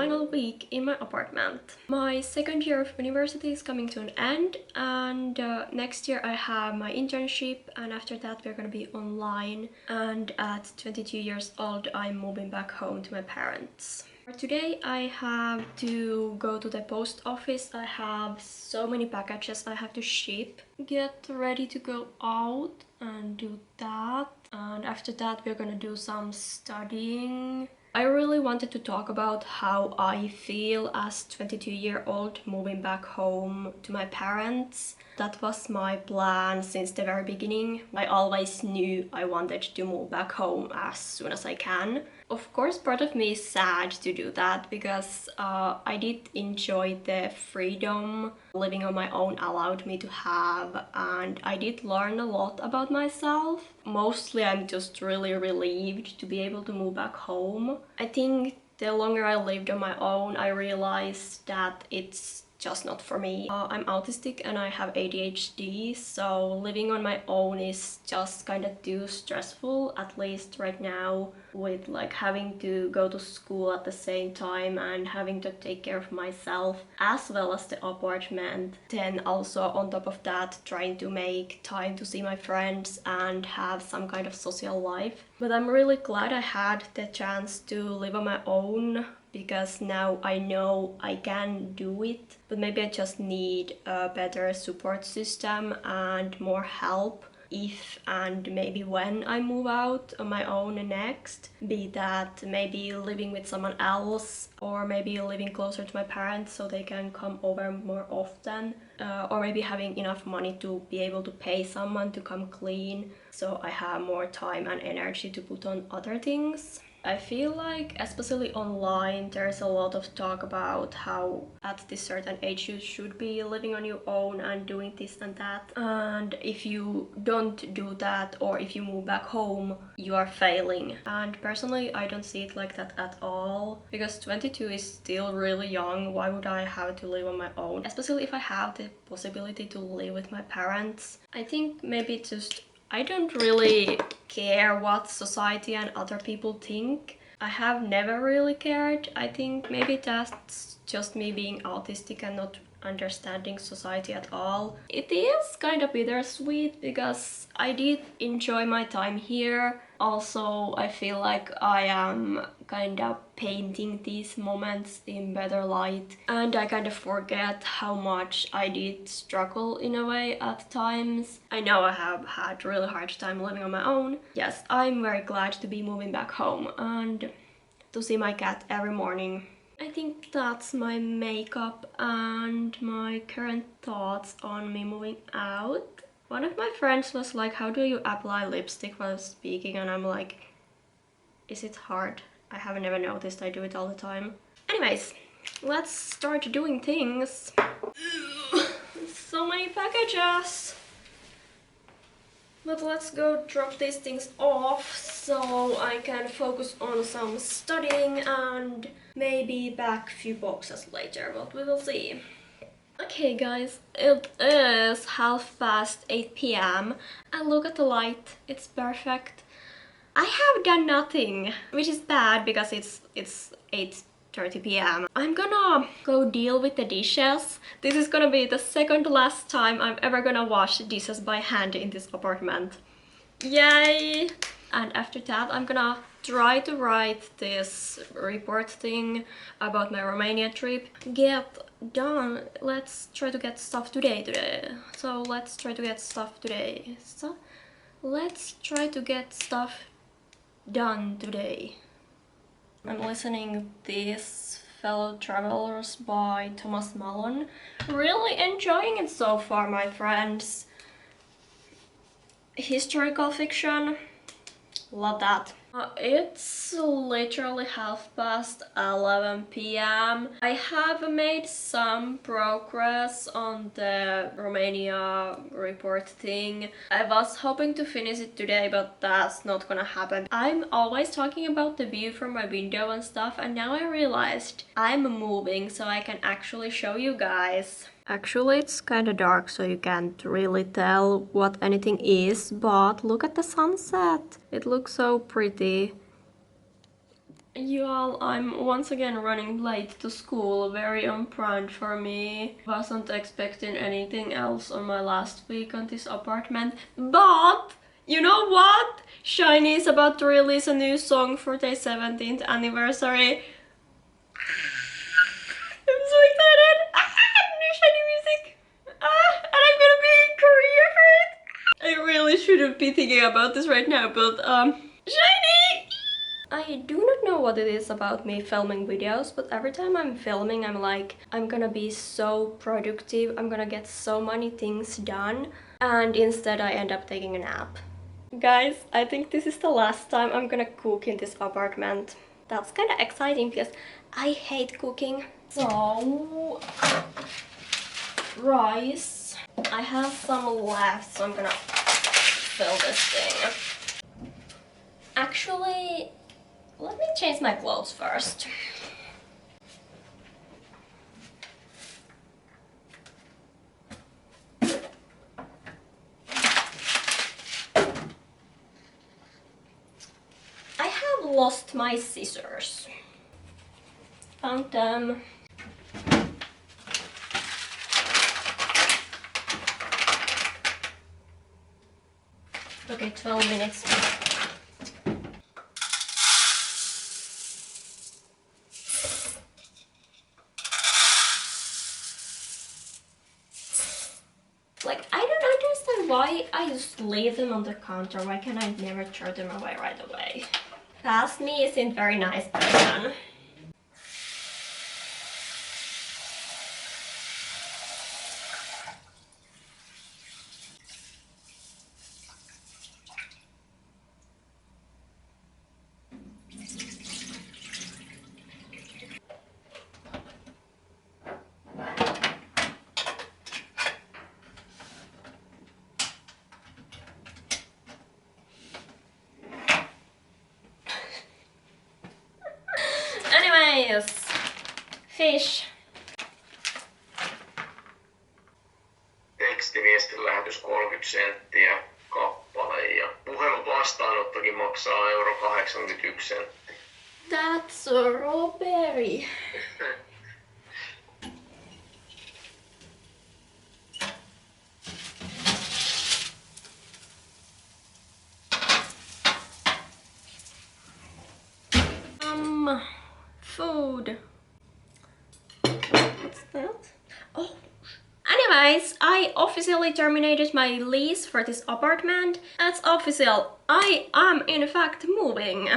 final week in my apartment. My second year of university is coming to an end, and next year I have my internship, and after that we're gonna be online. And at 22 years old I'm moving back home to my parents. Today I have to go to the post office. I have so many packages I have to ship. Get ready to go out and do that. And after that we're gonna do some studying. I really wanted to talk about how I feel as 22-year-old moving back home to my parents. That was my plan since the very beginning. I always knew I wanted to move back home as soon as I can. Of course, part of me is sad to do that because I did enjoy the freedom living on my own allowed me to have, and I did learn a lot about myself. Mostly I'm just really relieved to be able to move back home. I think the longer I lived on my own, I realized that it's just not for me. I'm autistic and I have ADHD, so living on my own is just kind of too stressful, at least right now, with like having to go to school at the same time and having to take care of myself as well as the apartment. Then also on top of that, trying to make time to see my friends and have some kind of social life. But I'm really glad I had the chance to live on my own, because now I know I can do it, but maybe I just need a better support system and more help if and maybe when I move out on my own next. Be that maybe living with someone else, or maybe living closer to my parents so they can come over more often, or maybe having enough money to be able to pay someone to come clean so I have more time and energy to put on other things. I feel like, especially online, there's a lot of talk about how at this certain age you should be living on your own and doing this and that. And if you don't do that, or if you move back home, you are failing. And personally, I don't see it like that at all. Because 22 is still really young. Why would I have to live on my own? Especially if I have the possibility to live with my parents. I think maybe just I don't really care what society and other people think. I have never really cared. I think maybe that's just me being autistic and not understanding society at all. It is kind of bittersweet because I did enjoy my time here. Also, I feel like I am kind of painting these moments in better light, and I kind of forget how much I did struggle in a way at times. I know I have had really hard time living on my own. Yes, I'm very glad to be moving back home and to see my cat every morning. I think that's my makeup and my current thoughts on me moving out. One of my friends was like, how do you apply lipstick while speaking? And I'm like, is it hard? I have never noticed, I do it all the time. Anyways, let's start doing things. So many packages! But let's go drop these things off so I can focus on some studying and maybe back a few boxes later, but we will see. Okay guys, it is 8:30 p.m. and look at the light, it's perfect. I have done nothing, which is bad because it's 8:30 p.m. I'm gonna go deal with the dishes. This is gonna be the second last time I'm ever gonna wash dishes by hand in this apartment. Yay! And after that I'm gonna try to write this report thing about my Romania trip. Get done. Let's try to get stuff today. So let's try to get stuff today. So let's try to get stuff done today. I'm listening this Fellow Travelers by Thomas Malone. Really enjoying it so far, my friends. Historical fiction, love that. It's literally 11:30 p.m. I have made some progress on the Romania report thing. I was hoping to finish it today, but that's not gonna happen. I'm always talking about the view from my window and stuff, and now I realized I'm moving so I can actually show you guys. Actually, it's kinda dark, so you can't really tell what anything is, but look at the sunset! It looks so pretty. Y'all, I'm once again running late to school, very on brand for me. Wasn't expecting anything else on my last week on this apartment, but you know what? Shiny is about to release a new song for their 17th anniversary. I'm so excited! New Shiny music! And I'm gonna be in Korea for it! I really shouldn't be thinking about this right now, but Shiny! I do not know what it is about me filming videos, but every time I'm filming, I'm like, I'm gonna be so productive, I'm gonna get so many things done, and instead I end up taking a nap. Guys, I think this is the last time I'm gonna cook in this apartment. That's kind of exciting because I hate cooking. So, rice. I have some left, so I'm gonna fill this thing. Actually, let me change my clothes first. I have lost my scissors. Found them. Okay, 12 minutes. Like, I don't understand why I just leave them on the counter. Why can I never throw them away right away? Past me isn't very nice person. Anyways, fish. Tekstiviestin lähetys 30 senttiä kappale ja puhelun vastaanottokin maksaa euro 81 senttiä. That's a robbery. Food. What's that? Oh. Anyways, I officially terminated my lease for this apartment. That's official. I am in fact moving.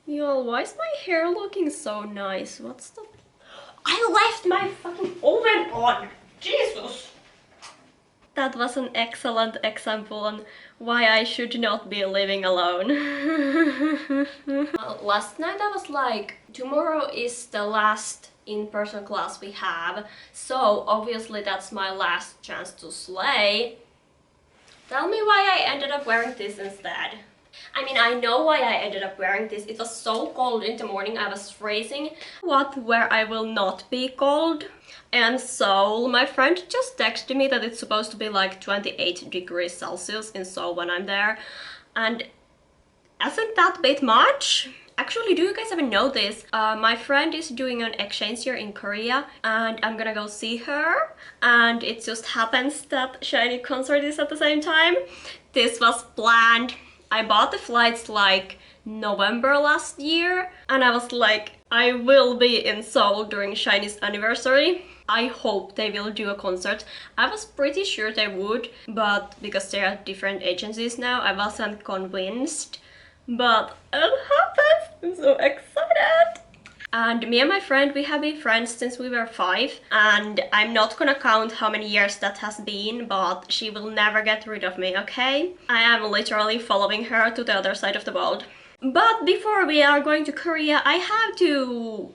Yo, why is my hair looking so nice? What's the... I left my fucking oven on! Jesus! That was an excellent example on why I should not be living alone. Last night I was like, tomorrow is the last in-person class we have, so obviously that's my last chance to slay. Tell me why I ended up wearing this instead. I mean, I know why I ended up wearing this. It was so cold in the morning, I was freezing. What where I will not be cold? And Seoul. My friend just texted me that it's supposed to be like 28 degrees Celsius in Seoul when I'm there. And isn't that a bit much? Actually, do you guys even know this? My friend is doing an exchange year in Korea and I'm gonna go see her. And it just happens that Shiny concert is at the same time. This was planned. I bought the flights like November last year and I was like, I will be in Seoul during Shiny's anniversary. I hope they will do a concert. I was pretty sure they would, but because they are different agencies now, I wasn't convinced. But it happened! I'm so excited! And me and my friend, we have been friends since we were 5, and I'm not gonna count how many years that has been, but she will never get rid of me, okay? I am literally following her to the other side of the world. But before we are going to Korea, I have to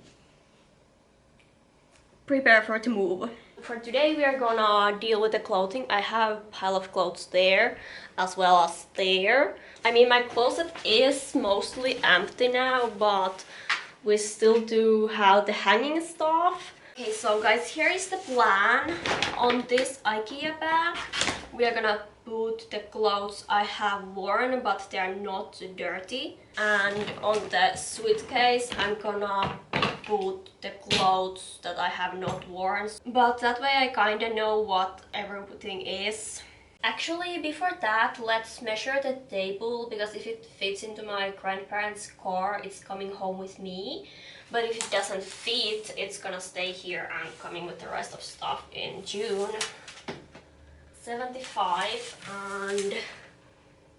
prepare for the move. For today we are gonna deal with the clothing. I have a pile of clothes there as well as there. I mean, my closet is mostly empty now, but we still do have the hanging stuff. Okay, so guys, here is the plan on this IKEA bag. we are gonna put the clothes I have worn but they are not dirty, and on the suitcase I'm gonna put the clothes that I have not worn, but that way I kinda know what everything is. Actually, before that, let's measure the table, because if it fits into my grandparents' car, it's coming home with me. But if it doesn't fit, it's gonna stay here and coming with the rest of stuff in June. 75 and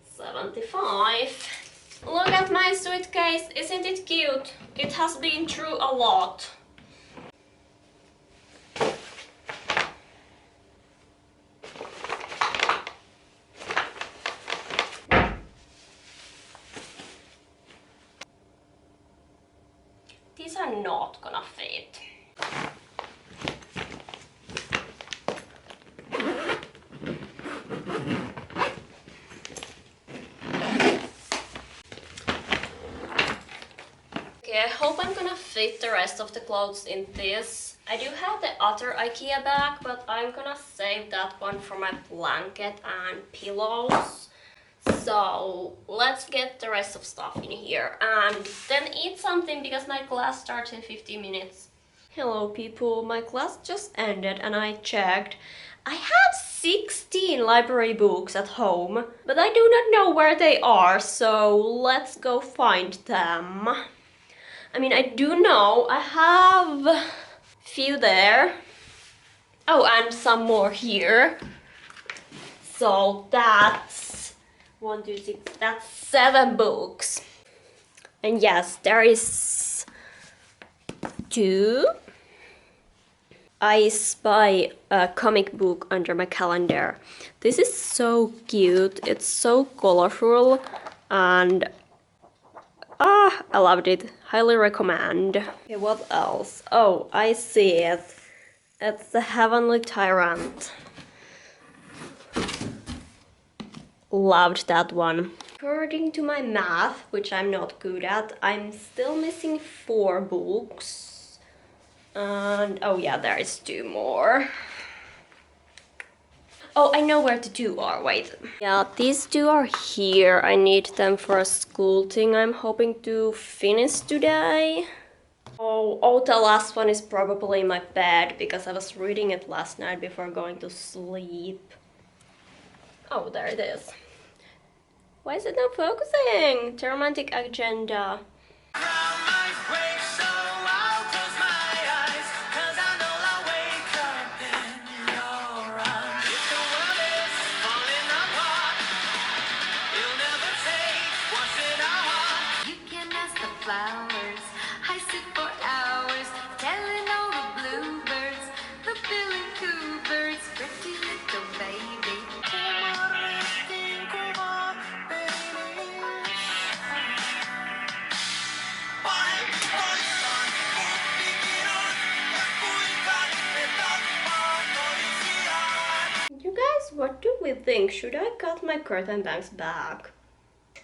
75. Look at my suitcase, isn't it cute? It has been through a lot. These are not gonna fit. Okay, I hope I'm gonna fit the rest of the clothes in this. I do have the other IKEA bag, but I'm gonna save that one for my blanket and pillows. So let's get the rest of stuff in here and then eat something, because my class starts in 50 minutes. Hello people, my class just ended and I checked. I have 16 library books at home, but I do not know where they are, so let's go find them. I mean, I do know I have a few there. Oh, and some more here. So that's 1, 2, 6, that's 7 books. And yes, there is 2. I spy a comic book under my calendar. This is so cute, it's so colorful, and I loved it. Highly recommend. Okay, what else? Oh, I see it. It's the Heavenly Tyrant. Loved that one. According to my math, which I'm not good at, I'm still missing 4 books. And oh yeah, there is 2 more. Oh, I know where the 2 are, wait. Yeah, these 2 are here. I need them for a school thing I'm hoping to finish today. Oh, the last one is probably in my bed, because I was reading it last night before going to sleep. Oh, there it is. Why is it not focusing? The Romantic Agenda. Flowers, I sit for hours telling all the bluebirds, the billy coobirds, pretty little baby. You guys, what do we think? Should I cut my curtain bangs back?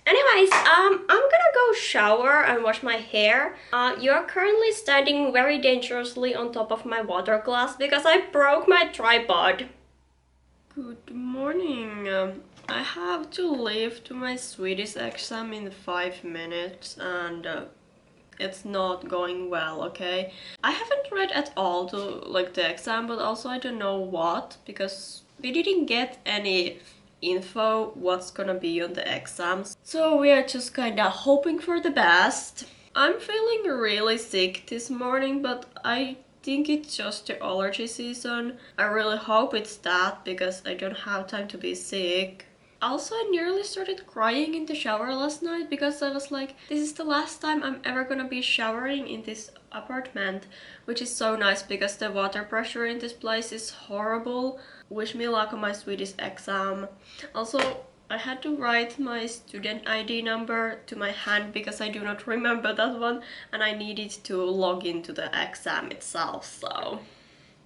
Anyways, I'm gonna go shower and wash my hair. You're currently standing very dangerously on top of my water glass because I broke my tripod. Good morning. I have to leave to my Swedish exam in 5 minutes and it's not going well, okay? I haven't read at all to like the exam, but also I don't know what, because we didn't get any info what's gonna be on the exams, so we are just kinda hoping for the best. I'm feeling really sick this morning, but I think it's just the allergy season. I really hope it's that, because I don't have time to be sick. Also, I nearly started crying in the shower last night because I was like, this is the last time I'm ever gonna be showering in this apartment, which is so nice because the water pressure in this place is horrible. Wish me luck on my Swedish exam. Also, I had to write my student ID number to my hand because I do not remember that one, and I needed to log into the exam itself, so.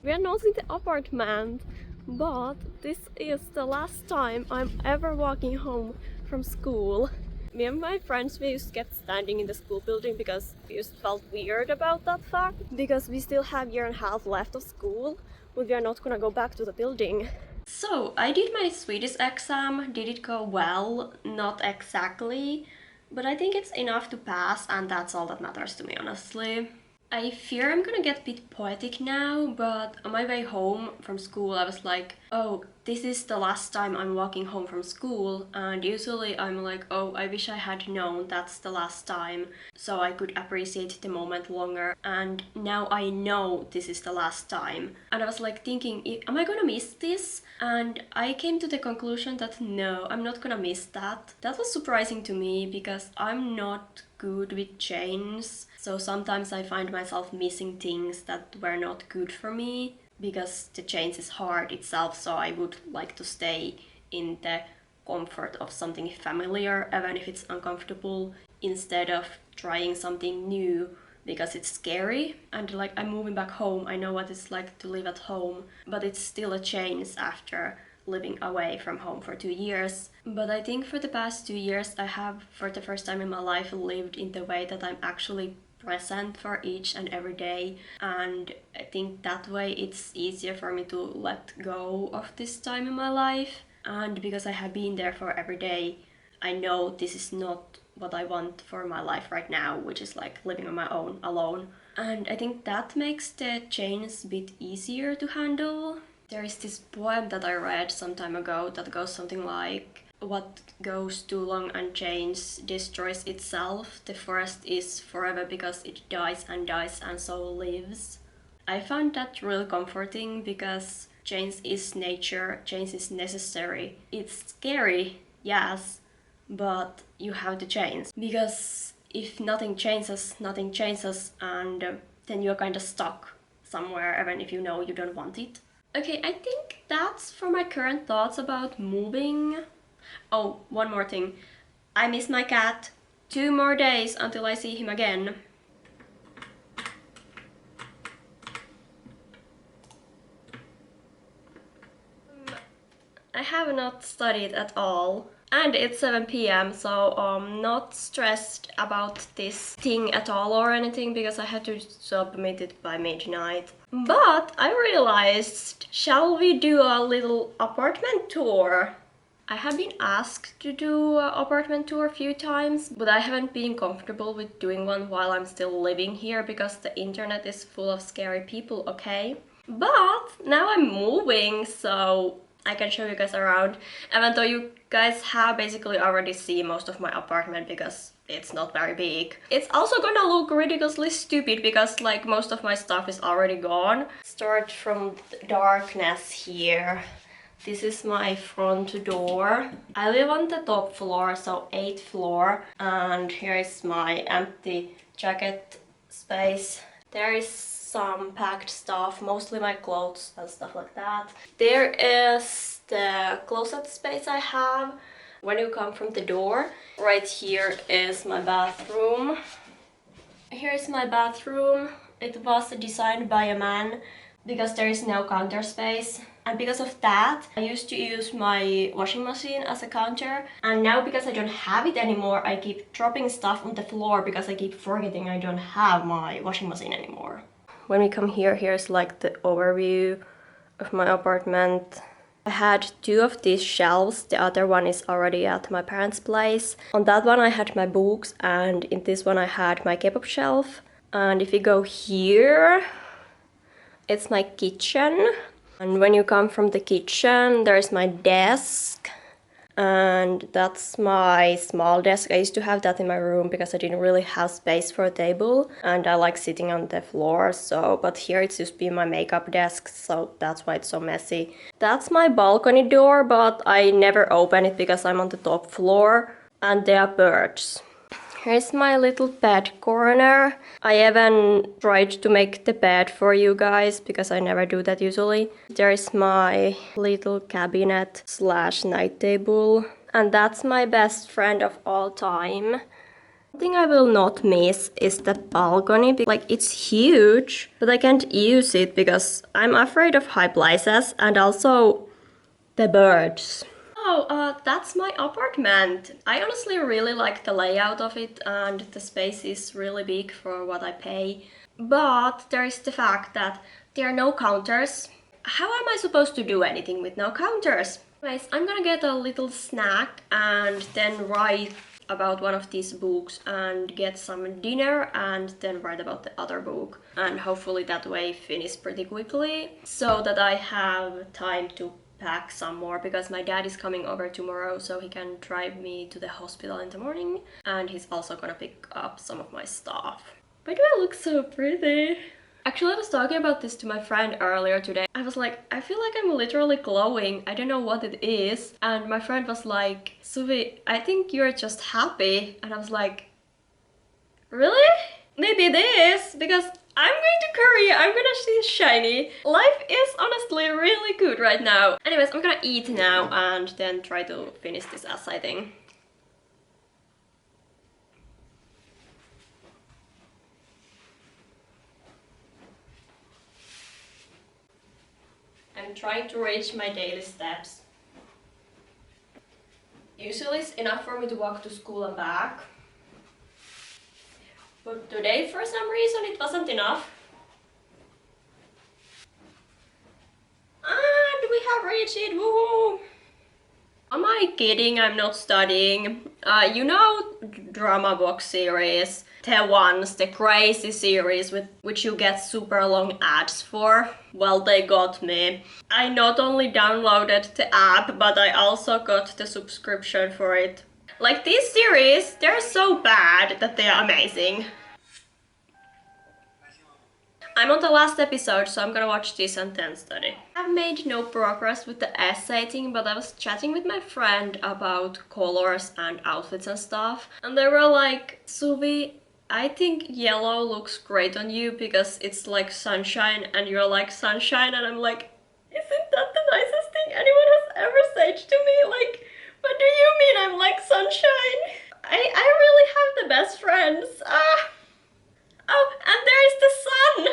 We are not in the apartment, but this is the last time I'm ever walking home from school. Me and my friends, we used to get standing in the school building because we just felt weird about that fact, because we still have a year and a half left of school, but we are not gonna go back to the building. So, I did my Swedish exam. Did it go well? Not exactly, but I think it's enough to pass, and that's all that matters to me, honestly. I fear I'm gonna get a bit poetic now, but on my way home from school I was like, oh, this is the last time I'm walking home from school, and usually I'm like, oh, I wish I had known that's the last time so I could appreciate the moment longer, and now I know this is the last time. And I was like thinking, am I gonna miss this? And I came to the conclusion that no, I'm not gonna miss that. That was surprising to me because I'm not good with change, so sometimes I find myself missing things that were not good for me because the change is hard itself, so I would like to stay in the comfort of something familiar even if it's uncomfortable instead of trying something new because it's scary. And like, I'm moving back home, I know what it's like to live at home, but it's still a change after living away from home for 2 years. But I think for the past 2 years I have, for the first time in my life, lived in the way that I'm actually present for each and every day, and I think that way it's easier for me to let go of this time in my life. And because I have been there for every day, I know this is not what I want for my life right now, which is like living on my own alone. And I think that makes the change a bit easier to handle. There is this poem that I read some time ago that goes something like, what goes too long unchanged destroys itself. The forest is forever because it dies and so lives. I found that really comforting because change is nature, change is necessary. It's scary, yes, but you have to change. Because if nothing changes, and then you're kind of stuck somewhere even if you know you don't want it. Okay, I think that's for my current thoughts about moving. Oh, one more thing. I miss my cat. 2 more days until I see him again. I have not studied at all. And it's 7 p.m, so I'm not stressed about this thing at all or anything because I have to submit it by midnight. But I realized, shall we do a little apartment tour? I have been asked to do an apartment tour a few times, but I haven't been comfortable with doing one while I'm still living here because the internet is full of scary people, okay? But now I'm moving, so I can show you guys around, even though you guys have basically already seen most of my apartment because it's not very big. It's also gonna look ridiculously stupid because like most of my stuff is already gone. Start from the darkness here. This is my front door. I live on the top floor, so 8th floor, and here is my empty jacket space. There is some packed stuff, mostly my clothes and stuff like that. There is the closet space I have. When you come from the door, right here is my bathroom. Here is my bathroom. It was designed by a man because there is no counter space. And because of that, I used to use my washing machine as a counter. And now because I don't have it anymore, I keep dropping stuff on the floor because I keep forgetting I don't have my washing machine anymore. When we come here, here's like the overview of my apartment. I had 2 of these shelves, the other one is already at my parents' place. On that one I had my books, and in this one I had my K-pop shelf. And if you go here, it's my kitchen. And when you come from the kitchen, there's my desk. And that's my small desk. I used to have that in my room because I didn't really have space for a table and I like sitting on the floor, so but here it's just been my makeup desk, so that's why it's so messy. That's my balcony door, but I never open it because I'm on the top floor and there are birds. Here's my little bed corner. I even tried to make the bed for you guys because I never do that usually. There's my little cabinet / night table. And that's my best friend of all time. One thing I will not miss is the balcony. Like, it's huge, but I can't use it because I'm afraid of high places and also the birds. Oh, that's my apartment. I honestly really like the layout of it and the space is really big for what I pay. But there is the fact that there are no counters. how am I supposed to do anything with no counters? Anyways, I'm gonna get a little snack and then write about one of these books and get some dinner and then write about the other book, and hopefully that way finish pretty quickly so that I have time to pack some more, because my dad is coming over tomorrow so he can drive me to the hospital in the morning, and he's also gonna pick up some of my stuff. Why do I look so pretty? Actually, I was talking about this to my friend earlier today. I was like, I feel like I'm literally glowing. I don't know what it is. And my friend was like, Suvi, I think you're just happy. And I was like, really? Maybe it is, because I'm going to Korea, I'm gonna see shiny. Life is honestly really good right now. Anyways, I'm gonna eat now and then try to finish this essay thing. I'm trying to reach my daily steps. Usually it's enough for me to walk to school and back. But today, for some reason, it wasn't enough. And we have reached it, woohoo! Am I kidding? I'm not studying. You know, drama box series, the ones, the crazy series with which you get super long ads for. Well, they got me. I not only downloaded the app, but I also got the subscription for it. Like, these series, they're so bad that they are amazing. I'm on the last episode, so I'm gonna watch this and then study. I've made no progress with the essay thing, but I was chatting with my friend about colors and outfits and stuff, and they were like, Suvi, I think yellow looks great on you because it's like sunshine and you're like sunshine, and I'm like, isn't that the nicest thing anyone has ever said to me? Like, what do you mean I'm like sunshine? I really have the best friends. Oh, and there's the sun!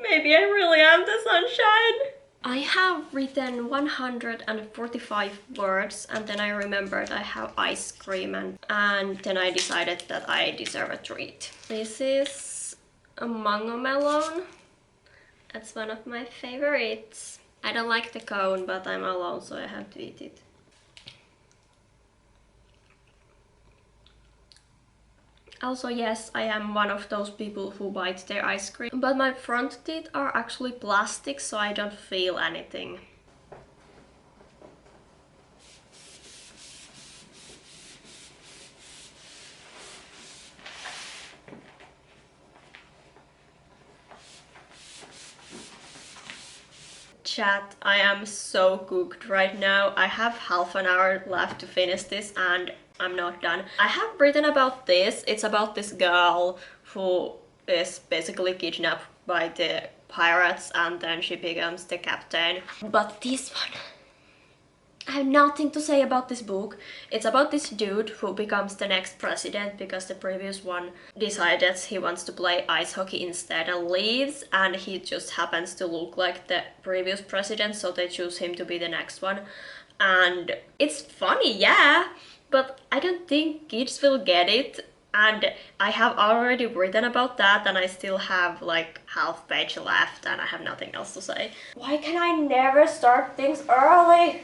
Maybe I really am the sunshine. I have written 145 words, and then I remembered I have ice cream, and then I decided that I deserve a treat. This is a mango melon. That's one of my favorites. I don't like the cone, but I'm alone, so I have to eat it. Also, yes, I am one of those people who bite their ice cream, but my front teeth are actually plastic, so I don't feel anything. Chat, I am so cooked right now. I have half an hour left to finish this and I'm not done. I have written about this. It's about this girl who is basically kidnapped by the pirates and then she becomes the captain. But this one, I have nothing to say about this book. It's about this dude who becomes the next president because the previous one decided he wants to play ice hockey instead and leaves, and he just happens to look like the previous president, so they choose him to be the next one. And it's funny, yeah, but I don't think kids will get it. And I have already written about that and I still have like half page left and I have nothing else to say. Why can I never start things early?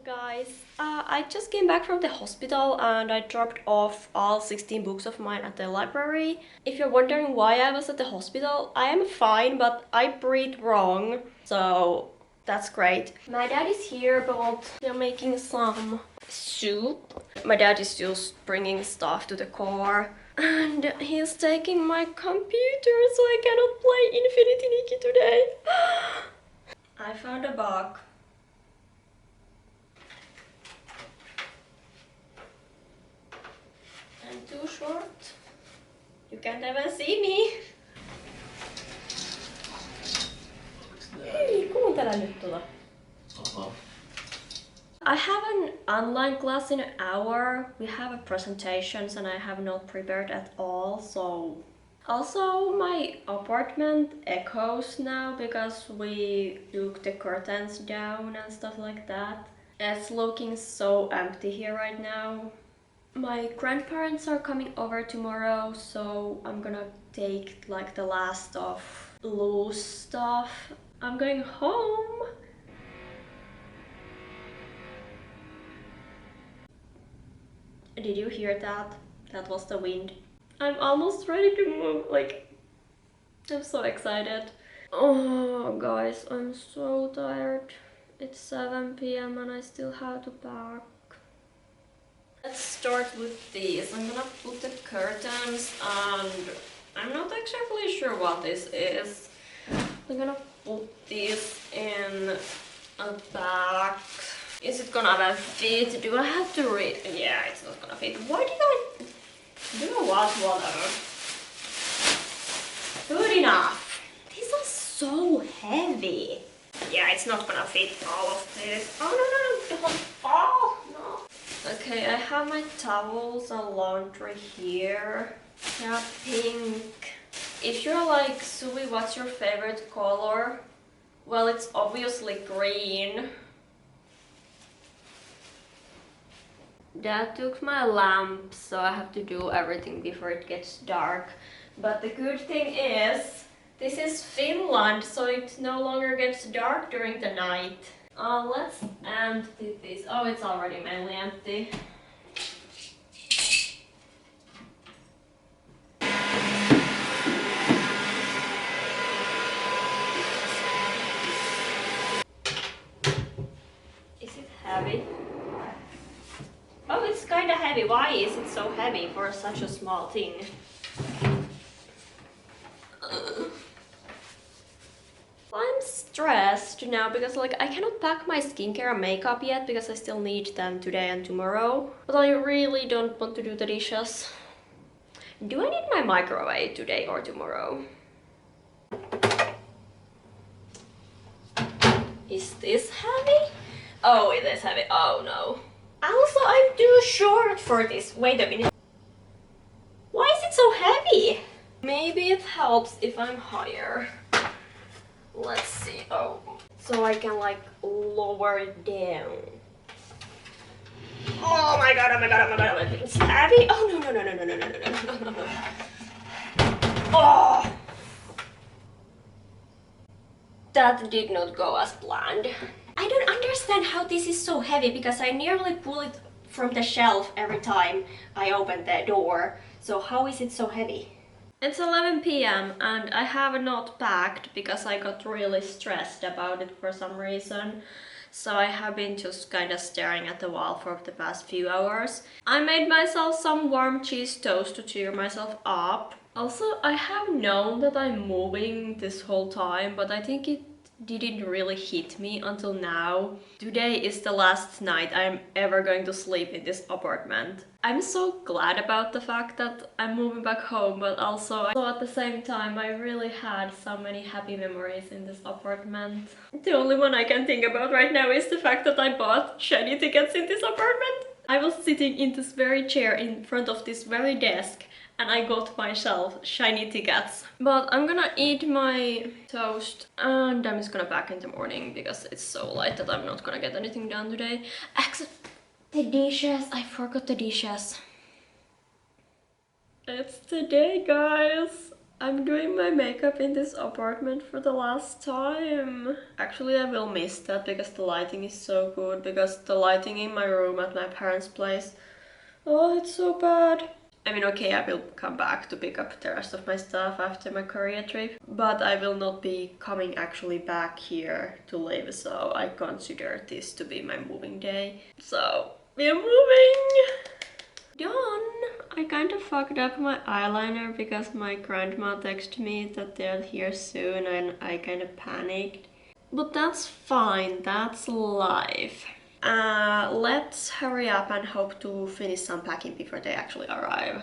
Guys, I just came back from the hospital and I dropped off all 16 books of mine at the library. If you're wondering why I was at the hospital, I am fine, but I breathed wrong, so that's great. My dad is here, but they're making some soup. My dad is just bringing stuff to the car and he's taking my computer, so I cannot play Infinity Nikki today. I found a bug. I'm too short. You can't even see me. Hei, kuuntele nyt tulla. I have an online class in an hour. We have presentations and I have not prepared at all, so... Also, my apartment echoes now because we took the curtains down and stuff like that. It's looking so empty here right now. My grandparents are coming over tomorrow, so I'm gonna take like the last of loose stuff. I'm going home. Did you hear that? That was the wind. I'm almost ready to move. Like, I'm so excited. Oh, guys, I'm so tired. It's 7 p.m. and I still have to pack. Let's start with these. I'm gonna put the curtains, and I'm not exactly sure what this is. I'm gonna put these in a bag. Is it gonna fit? Do I have to read? Yeah, it's not gonna fit. Why did I... You know what? Whatever. Good enough. These are so heavy. Yeah, it's not gonna fit all of this. Oh, no, don't fall. No. Okay, I have my towels and laundry here. Yeah, pink. If you're like, Suvi, what's your favorite color? Well, it's obviously green. Dad took my lamp, so I have to do everything before it gets dark. But the good thing is, this is Finland, so it no longer gets dark during the night. Let's empty this. Oh, it's already mainly empty. Is it heavy? Oh, it's kinda heavy. Why is it so heavy for such a small thing? I'm stressed now because like I cannot pack my skincare and makeup yet because I still need them today and tomorrow. But I really don't want to do the dishes. Do I need my microwave today or tomorrow? Is this heavy? Oh, it is heavy. Oh no. Also, I'm too short for this. Wait a minute. Why is it so heavy? Maybe it helps if I'm higher. Let's see. Oh, so I can like lower it down. Oh my god, oh my god, oh my god, oh my god. It's heavy. Oh no, no, no, no, no, no, no, no, no, no, no. Oh! That did not go as planned. I don't understand how this is so heavy because I nearly pull it from the shelf every time I open the door. So how is it so heavy? It's 11 p.m. and I have not packed because I got really stressed about it for some reason. So I have been just kind of staring at the wall for the past few hours. I made myself some warm cheese toast to cheer myself up. Also, I have known that I'm moving this whole time, but I think it didn't really hit me until now. Today is the last night I'm ever going to sleep in this apartment. I'm so glad about the fact that I'm moving back home, but also at the same time I really had so many happy memories in this apartment. The only one I can think about right now is the fact that I bought shiny tickets in this apartment. I was sitting in this very chair in front of this very desk and I got myself shiny tickets. But I'm gonna eat my toast and I'm just gonna pack in the morning because it's so light that I'm not gonna get anything done today. Except the dishes. I forgot the dishes. It's today, guys. I'm doing my makeup in this apartment for the last time. Actually, I will miss that because the lighting is so good. Because the lighting in my room at my parents' place, oh, it's so bad. I mean, okay, I will come back to pick up the rest of my stuff after my Korea trip, but I will not be coming actually back here to live, so I consider this to be my moving day. So, we're moving! Done! I kind of fucked up my eyeliner because my grandma texted me that they're here soon and I kind of panicked. But that's fine, that's life. Let's hurry up and hope to finish some packing before they actually arrive.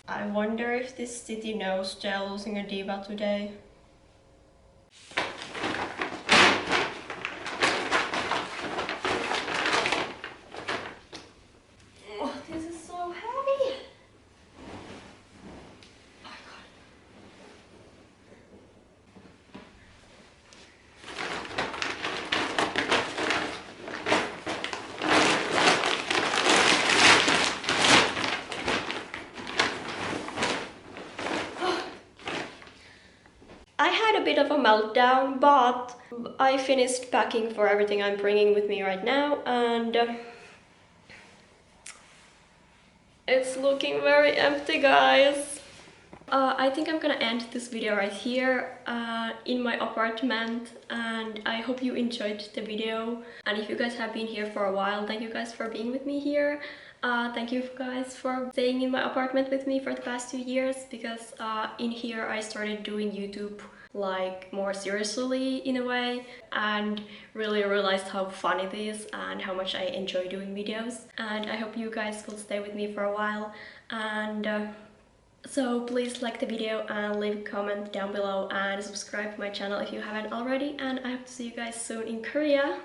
I wonder if this city knows they're losing a diva today. bit of a meltdown, but I finished packing for everything I'm bringing with me right now, and it's looking very empty, guys. I think I'm gonna end this video right here in my apartment, and I hope you enjoyed the video. And if you guys have been here for a while, thank you guys for being with me here. Thank you guys for staying in my apartment with me for the past 2 years, because in here I started doing YouTube like more seriously in a way, and really realized how fun it is and how much I enjoy doing videos. And I hope you guys will stay with me for a while, and so please like the video and leave a comment down below and subscribe to my channel if you haven't already, and I hope to see you guys soon in Korea.